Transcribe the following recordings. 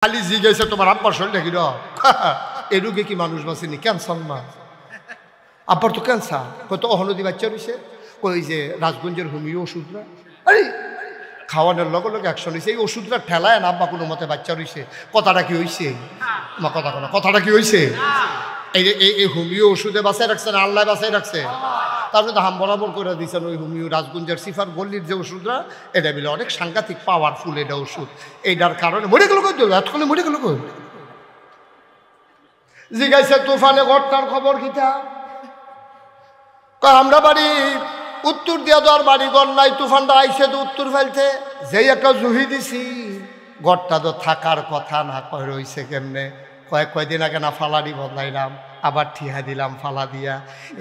খালি জিজ্ঞাসা তোমার আব্বার শরীরটা কি এ রোগে কি মানুষ বাঁচেনি? ক্যান্সার না, আব্বার তো ক্যান্সার। কত অহনদী বাচ্চা রয়েছে, কই যে রাজগঞ্জের হোমিও ওষুধরা আরে খাওয়ানোর লগে লগে অ্যাকশন হয়েছে। এই ওষুধটা ঠেলায় না আব্বা কোনো মতে বাচ্চা রয়েছে। কথাটা কি হয়েছে? কথাটা কি হয়েছে? এই হোমিও ওষুধে বাঁচাই রাখছে না আল্লাহ বাঁচাই রাখছে? তারপরে তো হাম বরাবর করে দিচ্ছেন ওই হোমিও রাজগঞ্জের সিফার গল্লির যে ওষুধরা, এটা মিলে অনেক সাংঘাতিক পাওয়ারফুল এটা ওষুধ। এইটার কারণে মরে গেল কই, এতক্ষণে মরে গেল কই? জিজ্ঞাসা তুফানে ঘটনার খবর কিতা? আমরা বাড়ি উত্তর দিয়া দেওয়ার বাড়ি ঘর নাই, তুফানটা আইসে তো উত্তর ফেলতে যেই একটা জুহি দিছি ঘরটা তো থাকার কথা না, কয় রইছে কেমনে? কয়েকদিন আগে না ফালাডি বদলাইলাম, আবার ঠিহা দিলাম ফালা দিয়া।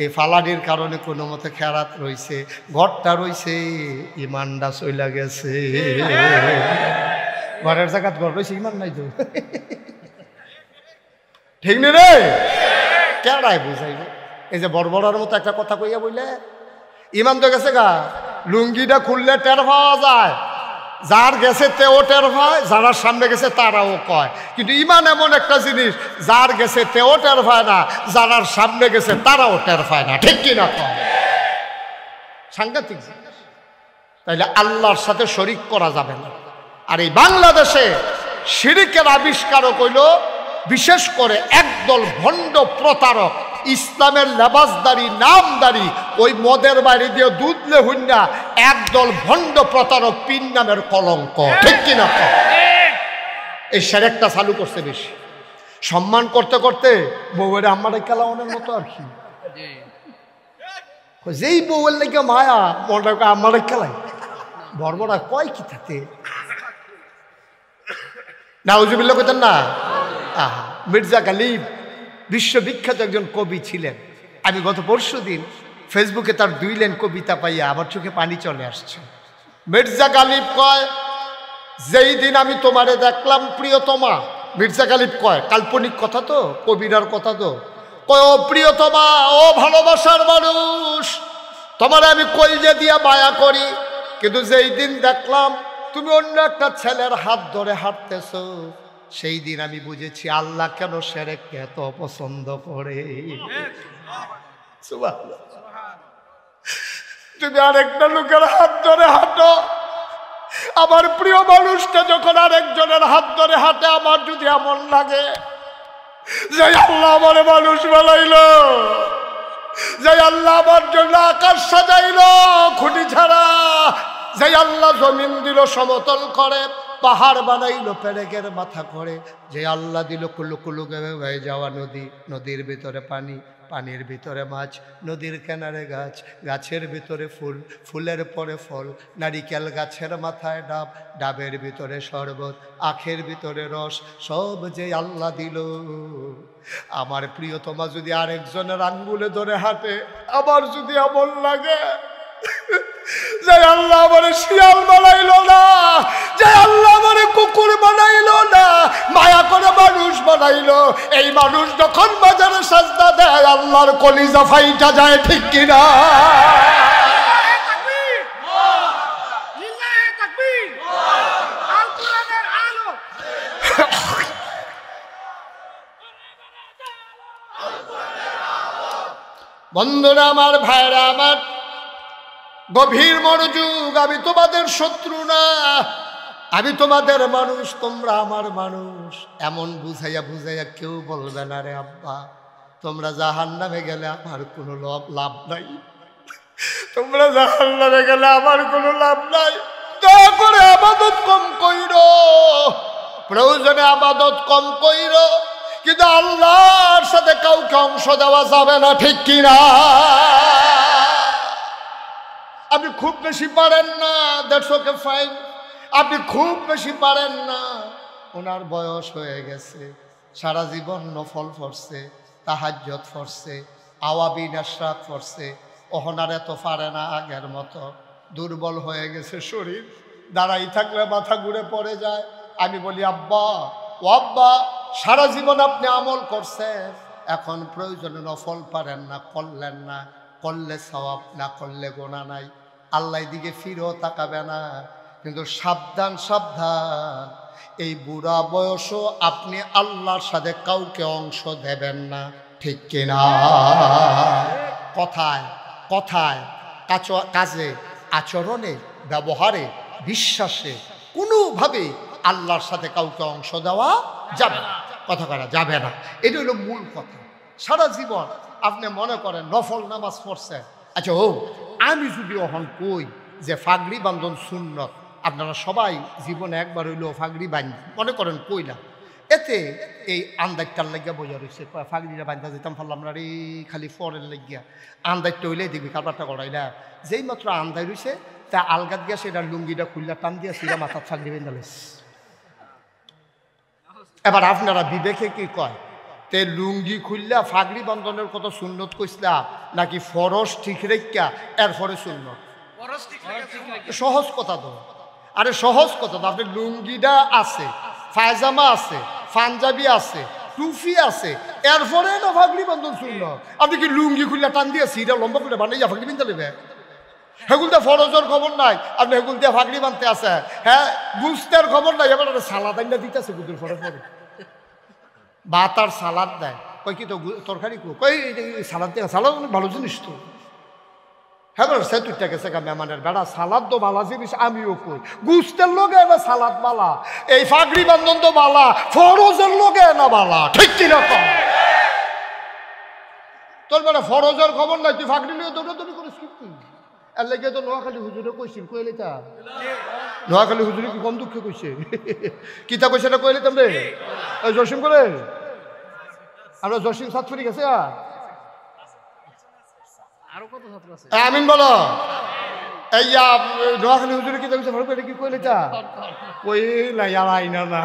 এই ফালাডির কারণে কোনো মতে খেরাত রইছে, ঘরটা রইছে ইমানটা চইলা গেছে। ঘরের জায়গাত ঘর রয়েছে, ইমান নাই তো। ঠিক নেই রে, কেডায় বুঝাইব? এই যে বড়বড়ার মতো একটা কথা কইয়া বইলে ইমান তো গেছে গা। লুঙ্গিটা খুললে টের পাওয়া যায়, যার গেছে তেও টের পায়, যারা সামনে গেছে তারাও কয়। কিন্তু ইমান এমন একটা জিনিস, যার গেছে তেও টের পায় না, যারার সামনে গেছে তারাও টের পায় না। ঠিক কিনা কয়? সাংঘাতিক জিনিস। তাইলে আল্লাহর সাথে শরিক করা যাবে না। আর এই বাংলাদেশে শিরকের আবিষ্কারক হইল বিশেষ করে একদল ভণ্ড প্রতারক, ইসলামের লেবাসদারি নামদারি, ওই মদের বাড়ি দিয়ে দুধলে হুন্না একদল ভণ্ড প্রতারক, পিন নামের কলঙ্ক। ঠিক কিনা? এই সেরেকটা চালু করছে বেশি। সম্মান করতে করতে বউয়ের আমারে কেলাওয়ানোর মতো আর কি। যেই বউয়ের লেগে মায়া মনে আমারে খেলাই বর্বরা কয় কি থাকে নাউজুবিল্লাহ কইতেন না? আহা, মির্জা গালিব বিশ্ববিখ্যাত একজন কবি ছিলেন। আমি গত পরশু দিন ফেসবুকে তার 2 লাইন কবিতা পাইয়া আমার চোখে পানি চলে আসছে। মির্জা গালিব কয়, যেই দিন আমি তোমারে দেখলাম প্রিয়তমা। মির্জা গালিব কয়, কাল্পনিক কথা তো, কবিরার কথা তো, কয় ও প্রিয়তমা, ও ভালোবাসার মানুষ, তোমারে আমি কলজে দিয়া মায়া করি, কিন্তু যেই দিন দেখলাম তুমি অন্য একটা ছেলের হাত ধরে হাঁটতেছ, সেই দিন আমি বুঝেছি আল্লাহ কেন শিরককে এত অপছন্দ করে। তুমি আরেকটা লোকের হাত ধরে হাঁটো, আমার প্রিয় মানুষটা যখন আরেকজনের হাত ধরে হাঁটে, আমার যদি এমন লাগে যে আল্লাহ আমার মানুষ বানাইলো, যে আল্লাহ আমার জন্য আকাশ সাজাইলো খুঁটি ছাড়া, যে আল্লাহ জমিন দিল সমতল করে, পাহাড় বানাইলো পেরেকের মাথা করে, যে আল্লাহ দিল কুলু কুলু হয়ে যাওয়া নদী, নদীর ভিতরে পানি, পানির ভিতরে মাছ, নদীর কিনারে গাছ, গাছের ভিতরে ফুল, ফুলের পরে ফল, নারিকেল গাছের মাথায় ডাব, ডাবের ভিতরে শরবত, আখের ভিতরে রস, সব যে আল্লাহ দিল। আমার প্রিয়তমা যদি আরেকজনের আঙ্গুলে ধরে হাঁটে, আমার যদি এমন লাগে যে আল্লাহ আমারে শিয়াল বানাইলো না, যে আল্লাহ আমারে কুকুর বানাইলো না, মায়া করে মানুষ বানাইলো, এই মানুষ যখন বাজারে সাজদা দেয় আল্লাহর কলিজা ফাইটা যায়। ঠিক কিনা? বন্ধুরা আমার, ভাইরা আমার, গভীর মনোযোগ। আমি তোমাদের শত্রু না, আমি তোমাদের মানুষ, তোমরা আমার মানুষ। এমন বুঝাইয়া বুঝাইয়া কেউ বলবে না রে আব্বা তোমরা জাহান্নামে গেলে আমার কোনো লাভ নাই, তোমরা জাহান্নামে গেলে আমার কোনো লাভ নাই। দয়া করে আবাদত কম কইরো, প্রয়োজনে আবাদত কম কইরো, কিন্তু আল্লাহর সাথে কাউকে অংশ দেওয়া যাবে না। ঠিক কিনা? আপনি খুব বেশি পারেন না, দ্যাটস ওকে ফাইন। আপনি খুব বেশি পারেন না, ওনার বয়স হয়ে গেছে, সারা জীবন নফল পড়ছে, তাহাজ্জুদ পড়ছে, আওয়াবিন আশরাক পড়ছে, ওহনার এত পারে না, আগের মতো দুর্বল হয়ে গেছে শরীর, দাঁড়াই থাকলে মাথা ঘুরে পড়ে যায়। আমি বলি আব্বা, ও আব্বা, সারা জীবন আপনি আমল করছেন, এখন প্রয়োজনে নফল পারেন না, করলেন না, করলে সওয়াব, না করলে গোনা নাই, আল্লাহ দিকে ফিরেও তাকাবে না। কিন্তু সাবধান সাবধান, এই বুড়া বয়সও আপনি আল্লাহর সাথে কাউকে অংশ দেবেন না, ঠিক কিনা? কথায় কথায় কাজে আচরণে ব্যবহারে বিশ্বাসে কোনোভাবে আল্লাহর সাথে কাউকে অংশ দেওয়া যাবে না, কথা করা যাবে না। এটা হলো মূল কথা। সারা জীবন আপনি মনে করেন নফল নামাজ পড়ছেন, আচ্ছা ও আমি যদি অহন কই যে ফাগড়ি বান্ধন সুন্নত, আপনারা সবাই জীবনে একবার হইলেও ফাগড়ি বান্ধ মনে করেন কইলা, এতে এই আন্দাজটার লাগিয়া বোঝা রয়েছে ফাগড়িটা বান্ধা যেতাম ফারলাম না রে, খালি ফরের লাগিয়া আন্দাজটা হইলে দেখবি কারবারটা করাইলা। যেই মাত্র আন্দাজ রয়েছে তা আলগাত গিয়া সেটা লুঙ্গিটা খুললা টান দিয়া সেটা মাথার ফাগড়ি বেঁধালিস। এবার আপনারা বিবেকে কি কয়, তে লুঙ্গি খুললা ফাগড়ি বন্ধনের কত সুন্নত কইসলা নাকি ফরজ ঠিক রেখা এরপরে সুন্নত? সহজ কথা তো, আরে সহজ কথা তো। আপনি লুঙ্গিটা আছে, পায়জামা আছে, পাঞ্জাবি আছে, টুপি আছে, এরপরে না ফাগড়ি বন্ধন সুন্নত। আপনি কি লুঙ্গি খুললা টান দিয়ে সিটা লম্বা করে বানাইয়া ফাগড়ি বানতে নেবে? হেগুল দিয়ে ফরজের খবর নাই, আপনি হেগুল দিয়ে ফাগড়ি বানতে আছে। হ্যাঁ, গুস্তের খবর নাই, এবার সালাদ আইনা দিতেছে গুদুর ফরে ফরে ভাত আর সালাদ দেয়। কই কি তো তরকারি কই সালাদ দিয়ে, সালাদ ভালো জিনিস তো। হ্যাঁ সে তুইটা গেছে গা মেহমানের বেড়া, সালাদ তো বালা জিনিস, আমিও কই গুস্তের লোকে না সালাদ বালা, এই ফাগড়ি বান্ধন তো বালা, ফরজের লোকে না বালা, ঠিক কিরকম? তোর বেড়া ফরজের খবর নাই, তুই ফাগড়ি লিয়ে দৌড়াদৌড়ি করিস কি? এর লেগে তো নোয়াখালী হুজুরে কইছিল, কইলে তা নোয়াখালী হুজুরে কি কম দুঃখে কইছে? কিতা কইছে না কইলে তোমরে জসিম করে আমরা জসিম সাতফুরি গেছে আরো কত ছাত্র আছে আমিন বলো। এই নোয়াখালী হুজুরে কিতা কইছে ভালো করে কি কইলে তা কইলা ইয়ার আইনা না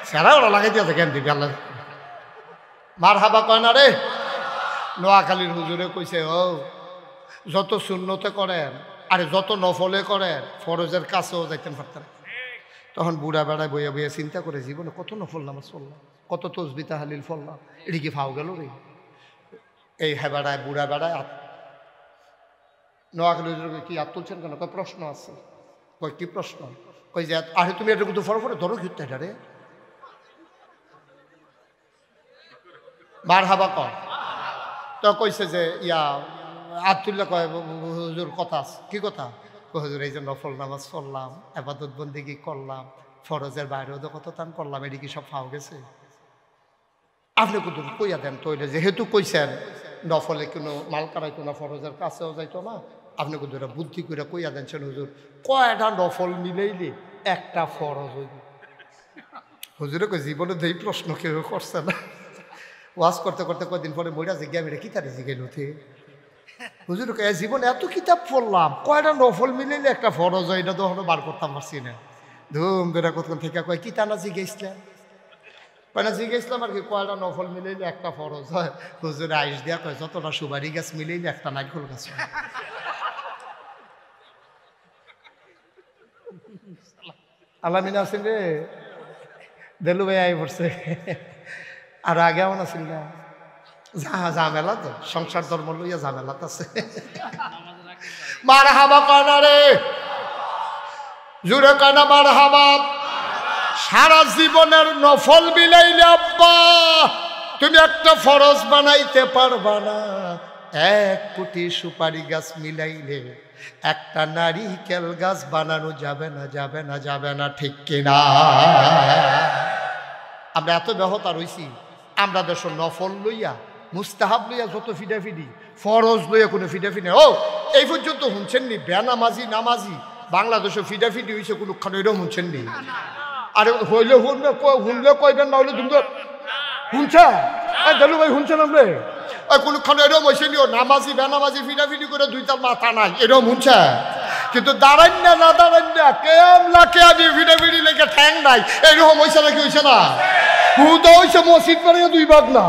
সারা ওরা লাগাই দিয়েছে কেন দিবি আল্লাহ মারহাবা কয় না রে। নোয়াখালীর হুজুরে কইছে ও যত শূন্যতে করেন আরে যত নফলে করেন ফরজের কাছেও যাইতেন পারতেন। তখন বুড়া বেড়ায় বইয়া বইয়া চিন্তা করে জীবনে কত নফল নামাজ পড়লাম, কত তসবি তাহলিল পড়লাম, এটি কি ফাও গেল রে? এই হ্যাঁ বেড়ায় বুড়া বেড়ায় নোয়াখালী কি হাত তুলছেন কেন? কয় প্রশ্ন আছে। কয় কি প্রশ্ন? কই যে আরে তুমি এটা কিন্তু ফরে ফরে ধরো ঘিরতে এটা রে মারহাবা কর। তো কইছে যে ইয়া আব্দুল্লাহ কয় হুজুর কথা আছে। কি কথা? হুজুর এই যে নফল নামাজ পড়লাম, আবাদত বন্দেগি করলাম, ফরজের বাইরেও তো কত টান করলাম, এটি কি সব ফাও গেছে? আপনি কিন্তু কইয়া দেন তৈলে, যেহেতু কইছেন নফলে কোনো মাল কারাইতো না, ফরজের কাছেও যাইতো না, আপনি কিন্তু এটা বুদ্ধি করে কইয়া দেনছেন হুজুর কয়টা নফল মিলাইলে একটা ফরজ হইব। হুজুরে কই জীবনে এই প্রশ্ন কেউ করছে না। ওয়াজ করতে করতে কয়দিন পরে মইরা জিজ্ঞা মেরে কি তারে জিগাইল উঠে হুজুর জীবনে এত কিতাব পড়লাম কয়টা নফল মিলাইলে একটা ফরজ হয়, এটা তখন বার করতাম পারছি না। ধুম ধরে কতক্ষণ থেকে কয় কি তা না জিজ্ঞাসলাম, কয় না জিজ্ঞাসলাম আর কি কয়টা নফল মিলাইলে একটা ফরজ হয়। হুজুরে আইস দিয়া কয় যতটা সুবারি গাছ মিলাইলে একটা নারকেল গাছ হয়। আলামিন আছেন রে, দেলু ভাই আই পড়ছে, আর আগে এমন আছিল না ঝামেলা তো, সংসার ধর্ম লইয়া ঝামেলা আছে। মারহাবা কয় না রে, জুড়ে কয় না মারহাবা। সারা জীবনের নফল মিলাইলে আব্বা তুমি একটা ফরজ বানাইতে পারবা না, 1 কোটি সুপারি গাছ মিলাইলে একটা নারিকেল গাছ বানানো যাবে না, যাবে না, যাবে না, ঠিক কিনা? আমরা এত ব্যাহতা রইছি, আমরা দেশ নফল লইয়া মুস্তাহাব লইয়া যত ফিডাফিডি, ফরজ লইয়া কোনো ফিডাফিডি। ও এই পর্যন্ত শুনছেননি বেনামাজি নামাজি বাংলাদেশে ফিডাফিডি হয়েছে কোনোখানে, এরকম শুনছেননি? আরে হইলে শুনলে কইবেন, না হইলে তুমি তো শুনছে দেলু ভাই শুনছেন আপনি কোনোখানে এরকম হয়েছে নি? নামাজি বেনামাজি ফিডাফিডি করে দুইটার মাথা নাই, এরকম শুনছে? কিন্তু দাঁড়ান না, না দাঁড়ান না, কেমলাকে আমি ফিডাফিডি লেগে ঠ্যাং নাই, এরকম হয়েছে নাকি? হয়েছে না? হুদা হয়েছে মসজিদ বানিয়ে 2 ভাগ না।